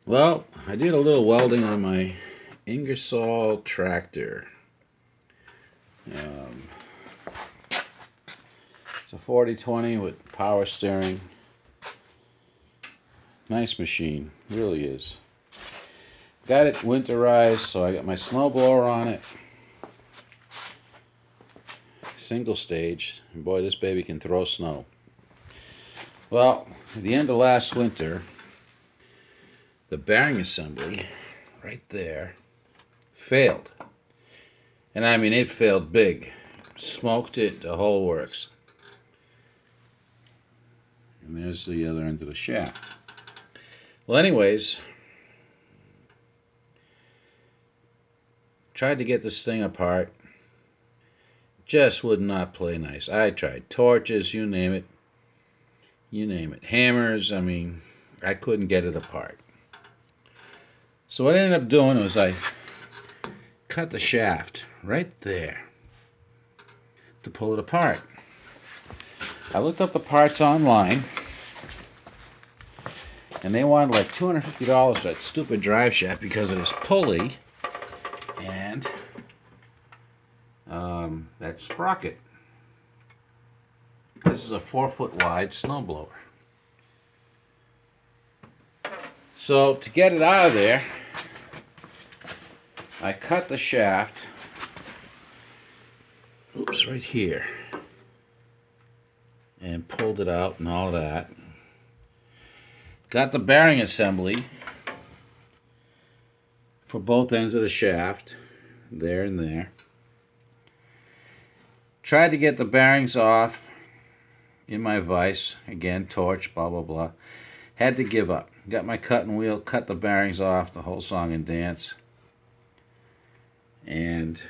Well, I did a little welding on my Ingersoll tractor. Um, it's a 4020 with power steering. Nice machine, really is. Got it winterized, so I got my snowblower on it. Single stage, and boy, this baby can throw snow. Well, at the end of last winter, the bearing assembly right there failed. And I mean, it failed big. Smoked it, the whole works. And there's the other end of the shaft. Well, anyways, tried to get this thing apart. Just would not play nice. I tried torches, you name it. You name it. Hammers, I mean, I couldn't get it apart. So what I ended up doing was I cut the shaft right there to pull it apart. I looked up the parts online, and they wanted like $250 for that stupid drive shaft because of this pulley and that sprocket. This is a 4-foot wide snowblower. So to get it out of there, I cut the shaft, right here, and pulled it out and all that. Got the bearing assembly for both ends of the shaft, there and there. Tried to get the bearings off in my vise, again, torch, blah, blah, blah. Had to give up. Got my cutting wheel, cut the bearings off, the whole song and dance. And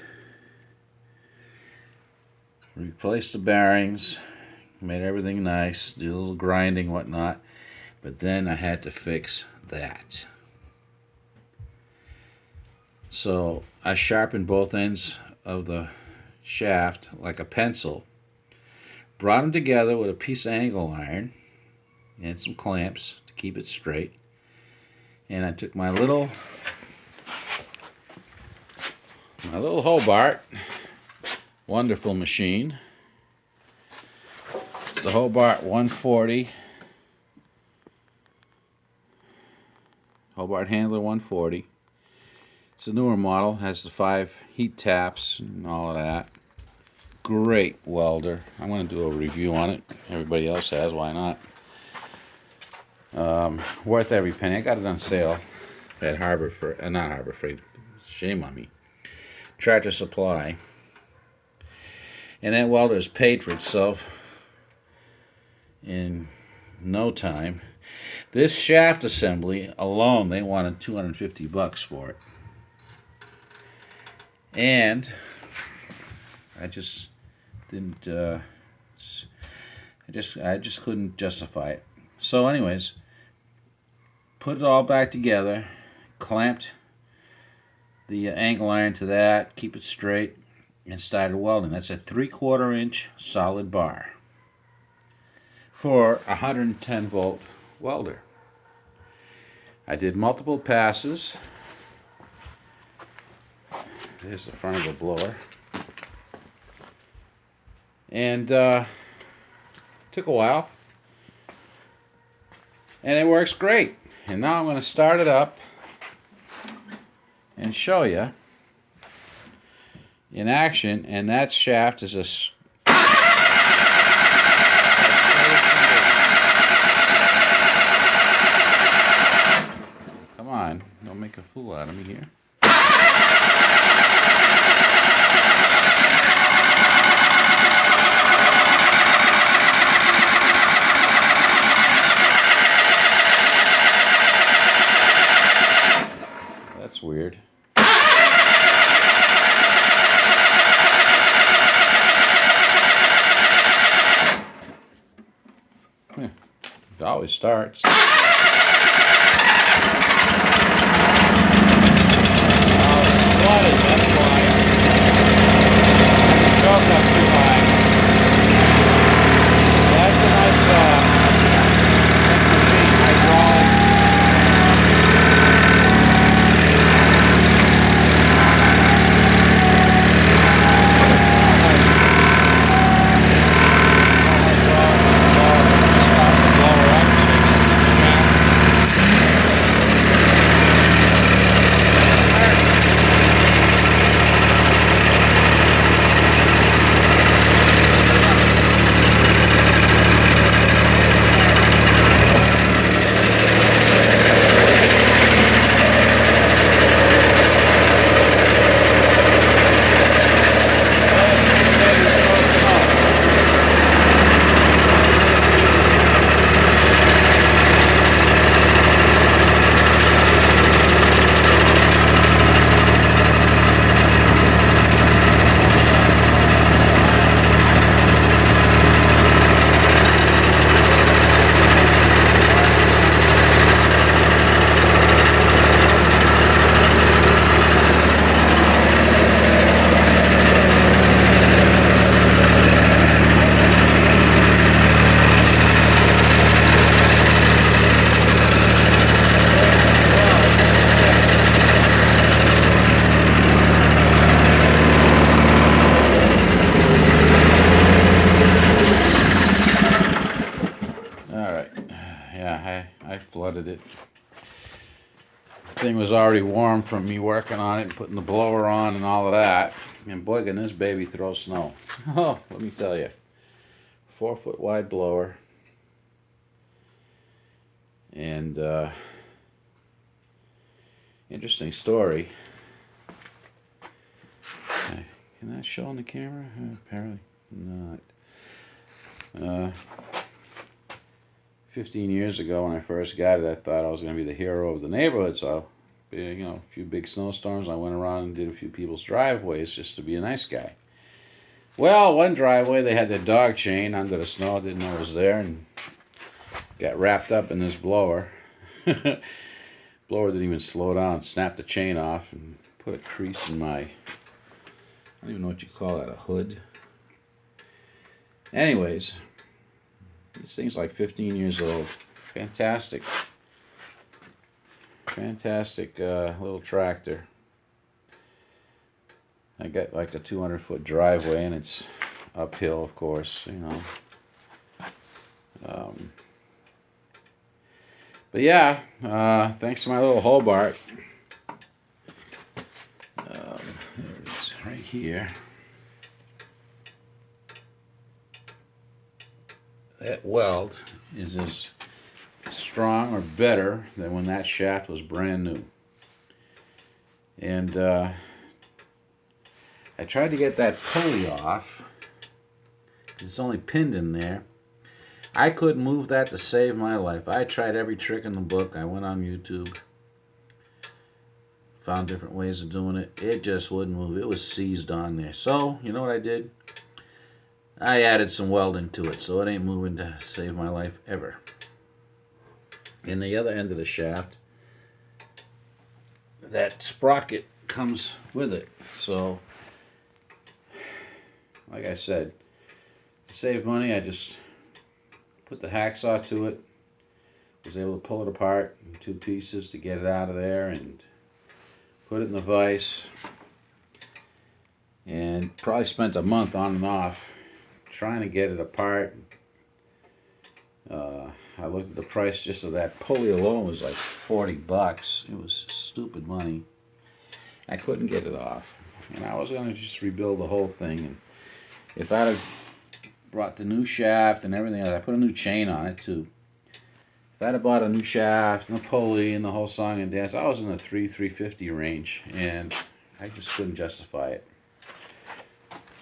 replaced the bearings, made everything nice, did a little grinding, whatnot. But then I had to fix that. So I sharpened both ends of the shaft like a pencil, brought them together with a piece of angle iron and some clamps to keep it straight. And I took my little Hobart, wonderful machine. It's the Hobart 140, Hobart Handler 140. It's a newer model, has the 5 heat taps and all of that. Great welder. I'm going to do a review on it. Everybody else has, why not? Worth every penny. I got it on sale at Harbor Freight, not Harbor Freight, shame on me, Tractor Supply. And that welder has paid for itself in no time. This shaft assembly alone, they wanted $250 for it. And I just didn't, I just couldn't justify it. So anyways, put it all back together, clamped the angle iron to that, keep it straight, and started welding. That's a 3/4 inch solid bar for a 110 volt welder. I did multiple passes. There's the front of the blower. And took a while. And it works great. And now I'm going to start it up and show you in action. And that shaft is a... Come on, don't make a fool out of me here. That's weird. It always starts. That's why. Choke up too high. That's a nice machine, hydraulic. flooded it. The thing was already warm from me working on it and putting the blower on and all of that. And boy, can this baby throw snow. Oh, let me tell you. 4-foot wide blower. And interesting story. Can that show on the camera? Apparently not. 15 years ago when I first got it, I thought I was going to be the hero of the neighborhood. So, a few big snowstorms, I went around and did a few people's driveways just to be a nice guy. Well, one driveway, they had their dog chain under the snow. Didn't know it was there, and got wrapped up in this blower. Blower didn't even slow down, snapped the chain off, and put a crease in my, I don't even know what you call that, a hood. Anyways, this thing's like 15 years old. Fantastic. Fantastic little tractor. I got like a 200-foot driveway, and it's uphill, of course, But yeah, thanks to my little Hobart. There it is, right here. That weld is as strong or better than when that shaft was brand new. And I tried to get that pulley off. It's only pinned in there. I couldn't move that to save my life. I tried every trick in the book. I went on YouTube. Found different ways of doing it. It just wouldn't move. It was seized on there. So, you know what I did? I added some welding to it, so it ain't moving to save my life ever. In the other end of the shaft, that sprocket comes with it. So, like I said, to save money, I just put the hacksaw to it. Was able to pull it apart in 2 pieces to get it out of there and put it in the vise. And probably spent a month on and off trying to get it apart. I looked at the price just of that pulley alone was like $40. It was stupid money. I couldn't get it off. And I was going to just rebuild the whole thing. And if I'd have brought the new shaft and everything else, I put a new chain on it too. If I'd have bought a new shaft and a pulley and the whole song and dance, I was in the $350 range, and I just couldn't justify it.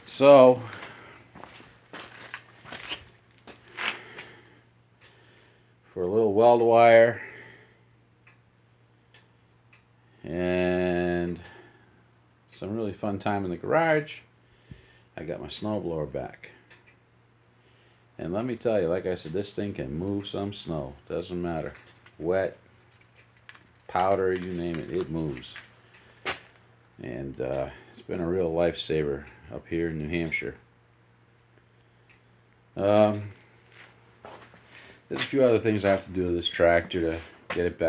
So, for a little weld wire and some really fun time in the garage, I got my snowblower back. And let me tell you, like I said, this thing can move some snow. Doesn't matter. Wet, powder, you name it, it moves. And it's been a real lifesaver up here in New Hampshire. There's a few other things I have to do with this tractor to get it back